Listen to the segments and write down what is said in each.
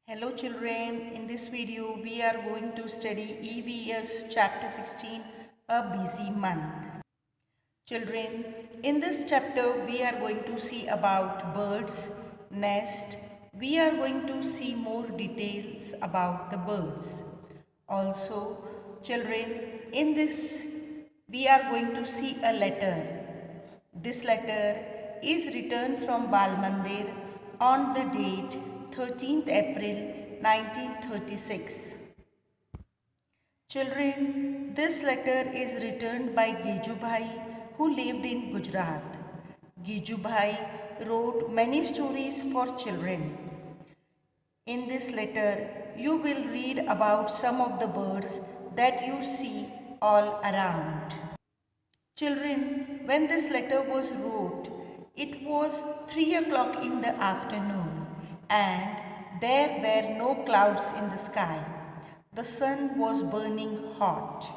Hello children, in this video we are going to study EVS chapter 16, a busy month. Children, in this chapter we are going to see about birds, nest. We are going to see more details about the birds. Also, children, in this we are going to see a letter. This letter is written from Bal Mandir on the date 13th April 1936. Children, this letter is written by Gijubhai who lived in Gujarat. Gijubhai wrote many stories for children. In this letter, you will read about some of the birds that you see all around. Children, when this letter was wrote, it was 3 o'clock in the afternoon and there were no clouds in the sky. The sun was burning hot.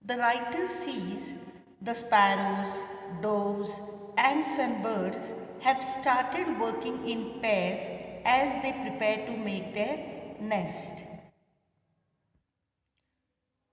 The writer sees the sparrows, doves and some birds have started working in pairs as they prepare to make their nest.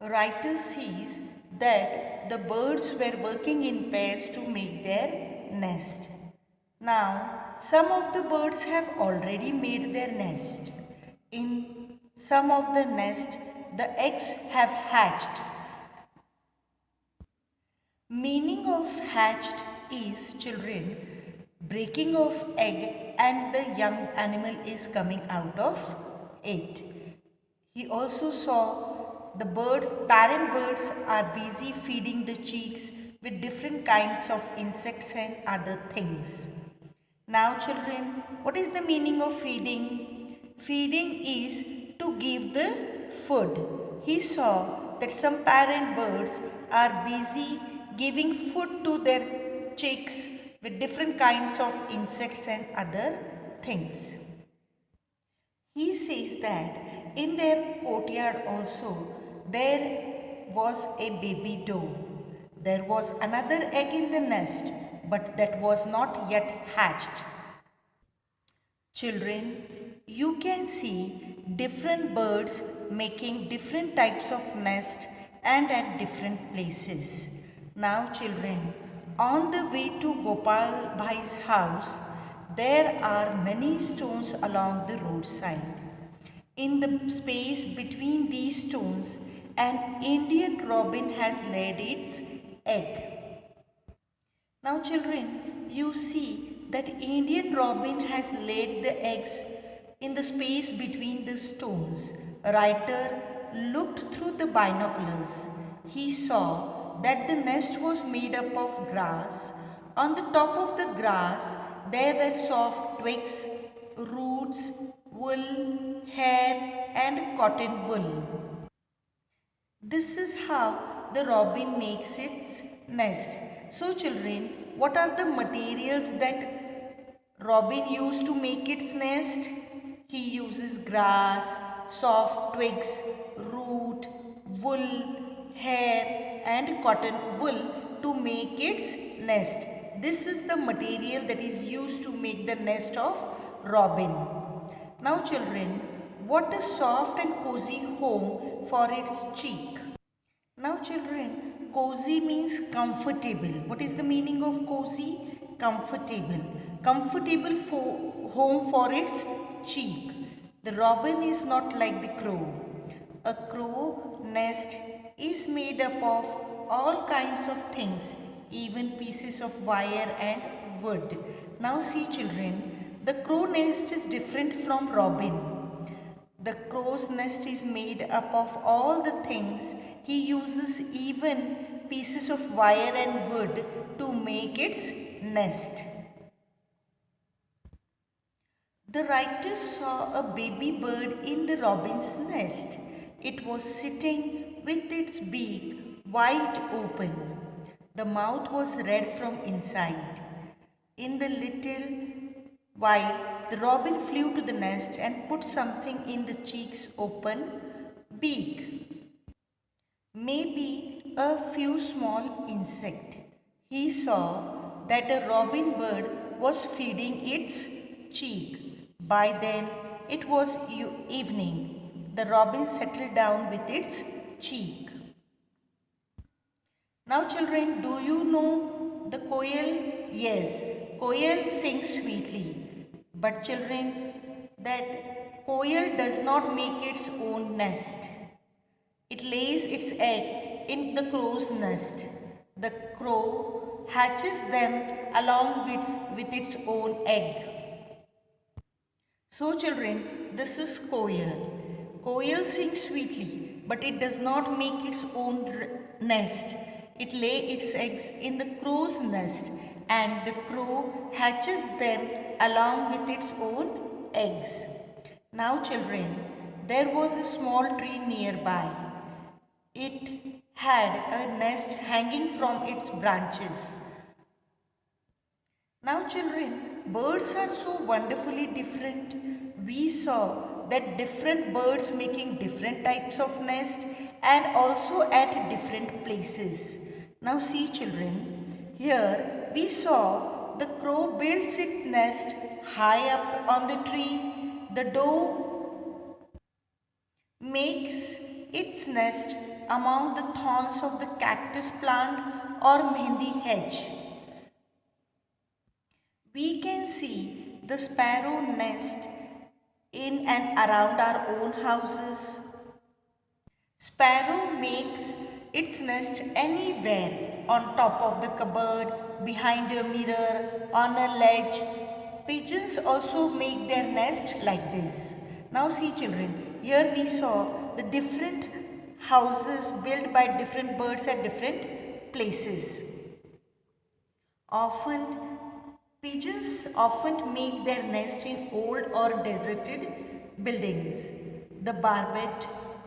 Writer sees that the birds were working in pairs to make their nest. Now, some of the birds have already made their nest. In some of the nest, the eggs have hatched. Meaning of hatched is, children, breaking of egg and the young animal is coming out of it. He also saw the parent birds are busy feeding the chicks with different kinds of insects and other things. Now children, what is the meaning of feeding? Feeding is to give the food. He saw that some parent birds are busy giving food to their chicks with different kinds of insects and other things. He says that in their courtyard also there was a baby doe. There was another egg in the nest, but that was not yet hatched. Children, you can see different birds making different types of nest and at different places. Now children, on the way to Gopal Bhai's house, there are many stones along the roadside. In the space between these stones, an Indian robin has laid its egg. Now children, you see that Indian robin has laid the eggs in the space between the stones. Writer looked through the binoculars. He saw that the nest was made up of grass. On the top of the grass, there were soft twigs, roots, wool, hair and cotton wool. This is how the robin makes its nest. So children, what are the materials that robin used to make its nest? He uses grass, soft twigs, root, wool, hair and cotton wool to make its nest. This is the material that is used to make the nest of robin. Now children, what a soft and cozy home for its chick. Now children, cozy means comfortable. What is the meaning of cozy? Comfortable. Comfortable home for its chick. The robin is not like the crow. A crow nest is made up of all kinds of things, even pieces of wire and wood. Now see children, the crow nest is different from robin. The crow's nest is made up of all the things. He uses even pieces of wire and wood to make its nest. The writer saw a baby bird in the robin's nest. It was sitting with its beak wide open. The mouth was red from inside. In the little while, the robin flew to the nest and put something in the chick's open beak. Maybe a few small insects. He saw that a robin bird was feeding its chick. By then, it was evening. The robin settled down with its cheek. Now children, do you know the koel? Yes, koel sings sweetly. But children, that koel does not make its own nest. It lays its egg in the crow's nest. The crow hatches them along with its own egg. So children, this is koel. Koel sings sweetly, but it does not make its own nest. It lays its eggs in the crow's nest, and the crow hatches them along with its own eggs. Now children, there was a small tree nearby. It had a nest hanging from its branches. Now children, birds are so wonderfully different. We saw that different birds making different types of nest and also at different places. Now see children, here we saw the crow builds its nest high up on the tree. The doe makes its nest among the thorns of the cactus plant or mehendi hedge. We can see the sparrow nest in and around our own houses. Sparrow makes its nest anywhere, on top of the cupboard, behind a mirror, on a ledge. Pigeons also make their nest like this. Now see children, here we saw the different houses built by different birds at different places. Pigeons often make their nest in old or deserted buildings. The barbet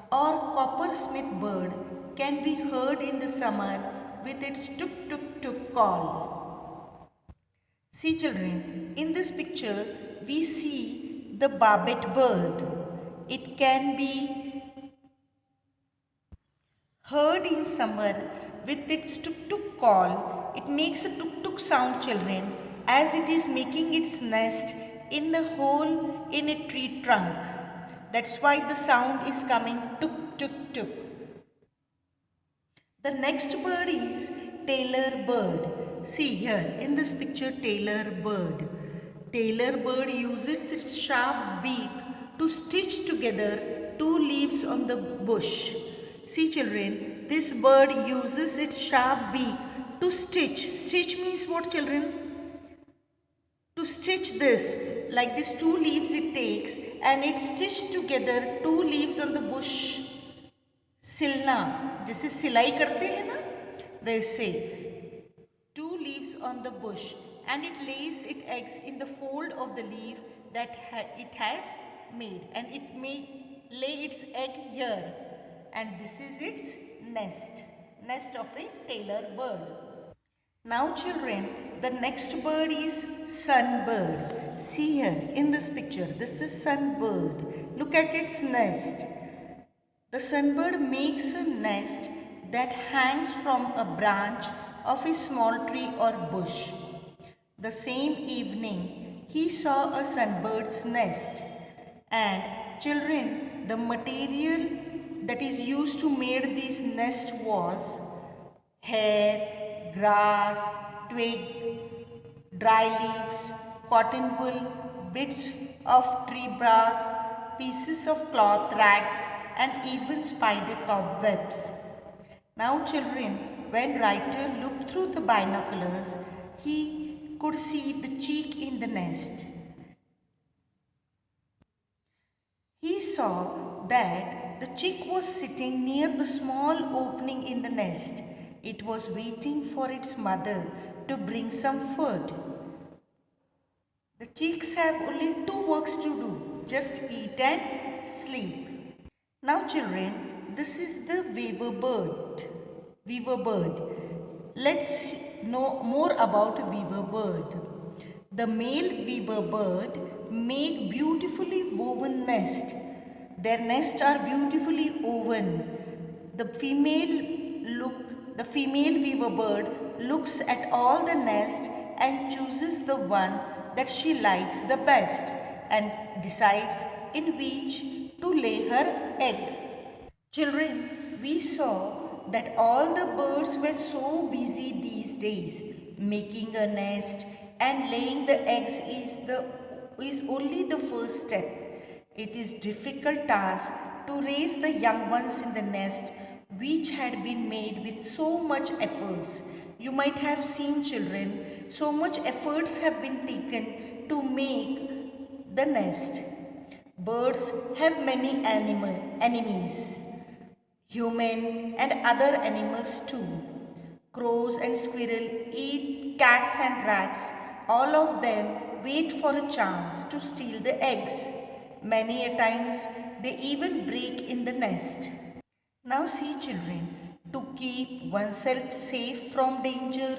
or coppersmith bird can be heard in the summer with its tuk tuk tuk call. See children, in this picture we see the barbet bird. It can be heard in summer with its tuk tuk call. It makes a tuk tuk sound children as it is making its nest in the hole in a tree trunk. That's why the sound is coming tuk tuk tuk. The next bird is tailor bird. See here in this picture tailor bird. Tailor bird uses its sharp beak to stitch together two leaves on the bush. See children, this bird uses its sharp beak to stitch. Stitch means what children? To stitch this, like this two leaves it takes and it stitched together two leaves on the bush. सिलना, जैसे सिलाई करते हैं ना, वैसे two leaves on the bush and it lays its eggs in the fold of the leaf that it has made, and it may lay its egg here, and this is its nest of a tailor bird. Now children, the next bird is sunbird. See here in this picture, this is sunbird. Look at its nest. The sunbird makes a nest that hangs from a branch of a small tree or bush. The same evening, he saw a sunbird's nest. And children, the material that is used to make this nest was hair, grass, twig, dry leaves, cotton wool, bits of tree bark, pieces of cloth, rags, and even spider cobwebs. Now children, when writer looked through the binoculars, he could see the chick in the nest. He saw that the chick was sitting near the small opening in the nest. It was waiting for its mother to bring some food. The chicks have only two works to do, just eat and sleep. Now children, this is the weaver bird. Let's know more about weaver bird. The male weaver bird make beautifully woven nest. Their nests are beautifully woven. The female weaver bird looks at all the nest and chooses the one that she likes the best. and decides in which to lay her egg. Children, we saw that all the birds were so busy these days. Making a nest and laying the eggs is only the first step. It is difficult task to raise the young ones in the nest which had been made with so much efforts. You might have seen children, so much efforts have been taken to make the nest. Birds have many enemies, human and other animals too. Crows and squirrel eat cats and rats. All of them wait for a chance to steal the eggs. Many a times they even break in the nest. Now see children, to keep oneself safe from danger,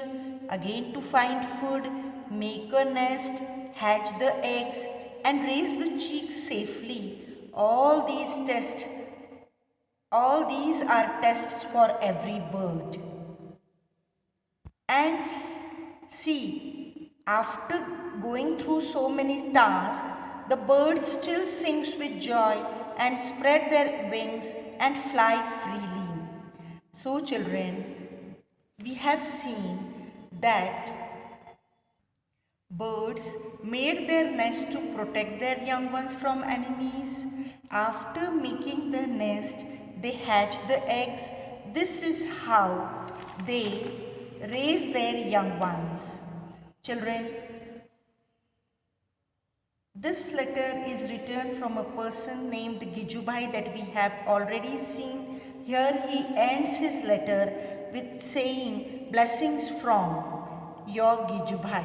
again to find food, make a nest, hatch the eggs and raise the chicks safely. All these are tests for every bird. And see, after going through so many tasks, the birds still sings with joy and spread their wings and fly freely. So children, we have seen that birds made their nest to protect their young ones from enemies. After making the nest, they hatch the eggs. This is how they raise their young ones. Children, this letter is written from a person named Gijubai that we have already seen. Here he ends his letter with saying, "Blessings from your Gijubai."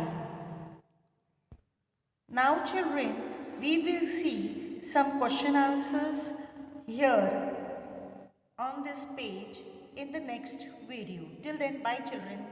Now children, we will see some question answers here on this page in the next video. Till then, bye children.